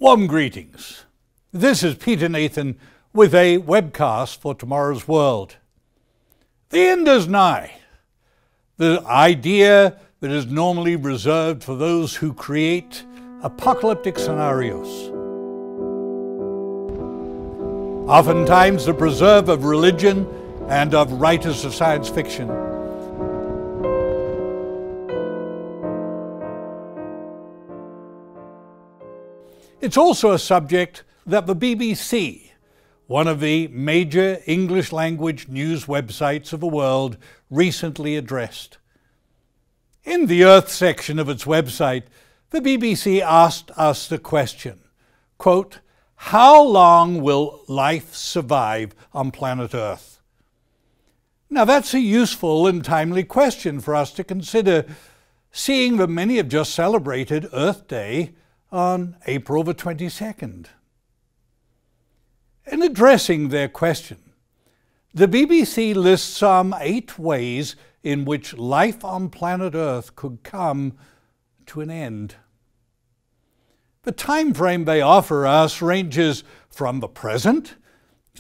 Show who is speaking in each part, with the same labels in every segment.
Speaker 1: Warm greetings. This is Peter Nathan with a webcast for tomorrow's world. The end is nigh. The idea that is normally reserved for those who create apocalyptic scenarios. Oftentimes the preserve of religion and of writers of science fiction. It's also a subject that the BBC, one of the major English language news websites of the world, recently addressed. In the Earth section of its website, the BBC asked us the question, quote, "How long will life survive on planet Earth?" Now that's a useful and timely question for us to consider, seeing that many have just celebrated Earth Day on April the 22nd. In addressing their question, the BBC lists some 8 ways in which life on planet Earth could come to an end. The time frame they offer us ranges from the present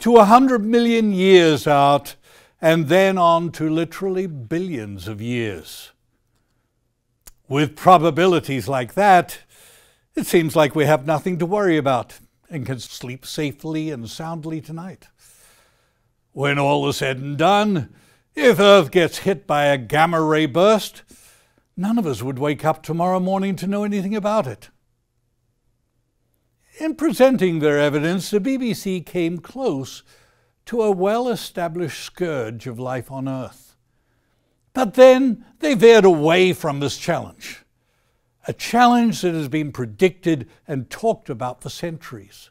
Speaker 1: to 100 million years out, and then on to literally billions of years. With probabilities like that, it seems like we have nothing to worry about and can sleep safely and soundly tonight. When all is said and done, if Earth gets hit by a gamma ray burst, none of us would wake up tomorrow morning to know anything about it. In presenting their evidence, the BBC came close to a well-established scourge of life on Earth. But then they veered away from this challenge. A challenge that has been predicted and talked about for centuries.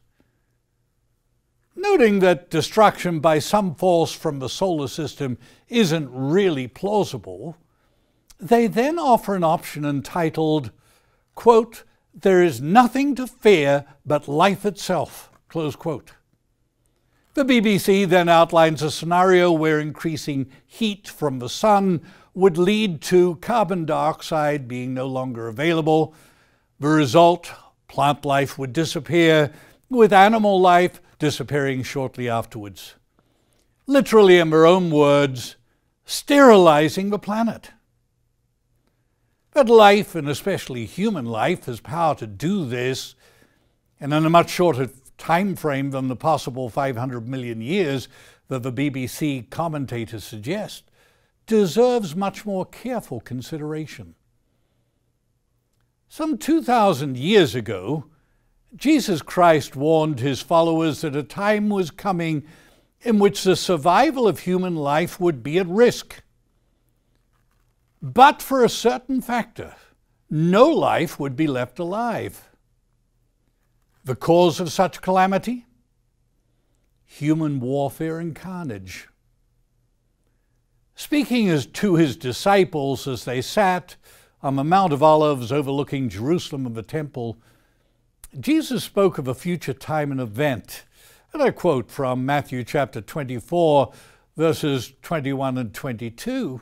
Speaker 1: Noting that destruction by some force from the solar system isn't really plausible, they then offer an option entitled, quote, "There is nothing to fear but life itself," close quote. The BBC then outlines a scenario where increasing heat from the sun would lead to carbon dioxide being no longer available. The result, plant life would disappear, with animal life disappearing shortly afterwards. Literally, in their own words, sterilizing the planet. But life, and especially human life, has power to do this, and in a much shorter time frame than the possible 500 million years that the BBC commentators suggest, deserves much more careful consideration. Some 2,000 years ago, Jesus Christ warned his followers that a time was coming in which the survival of human life would be at risk. But for a certain factor, no life would be left alive. The cause of such calamity? Human warfare and carnage. Speaking to his disciples as they sat on the Mount of Olives overlooking Jerusalem and the temple, Jesus spoke of a future time and event. And I quote from Matthew chapter 24, verses 21 and 22,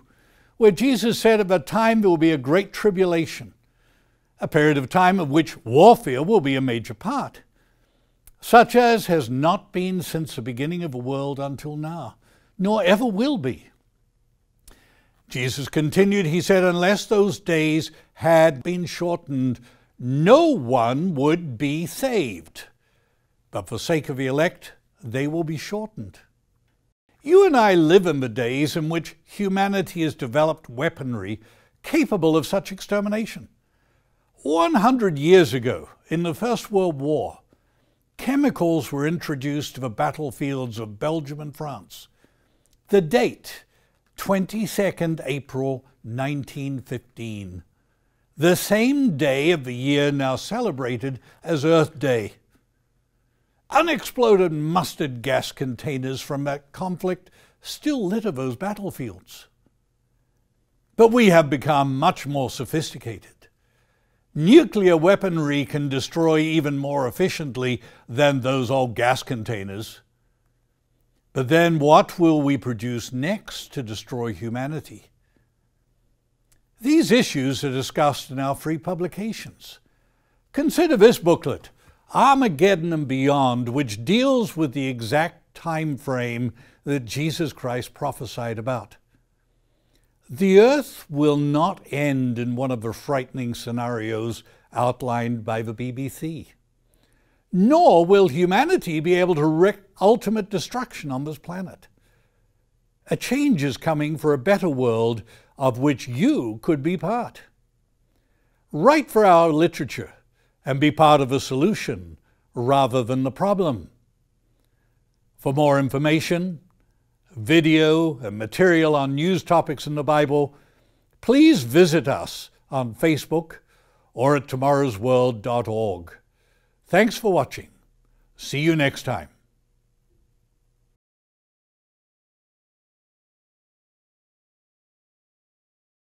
Speaker 1: where Jesus said, "At that time there will be a great tribulation, a period of time of which warfare will be a major part, such as has not been since the beginning of the world until now, nor ever will be." Jesus continued, he said, "Unless those days had been shortened, no one would be saved. But for sake of the elect, they will be shortened." You and I live in the days in which humanity has developed weaponry capable of such extermination. 100 years ago, in the First World War, chemicals were introduced to the battlefields of Belgium and France. The date, 22nd April 1915, the same day of the year now celebrated as Earth Day. Unexploded mustard gas containers from that conflict still litter those battlefields. But we have become much more sophisticated. Nuclear weaponry can destroy even more efficiently than those old gas containers. But then what will we produce next to destroy humanity? These issues are discussed in our free publications. Consider this booklet, Armageddon and beyond, which deals with the exact time frame that Jesus Christ prophesied about. The earth will not end in one of the frightening scenarios outlined by the BBC. Nor will humanity be able to wreak ultimate destruction on this planet. A change is coming for a better world of which you could be part. Write for our literature and be part of a solution rather than the problem. For more information, video, and material on news topics in the Bible, please visit us on Facebook or at tomorrowsworld.org. Thanks for watching. See you next time.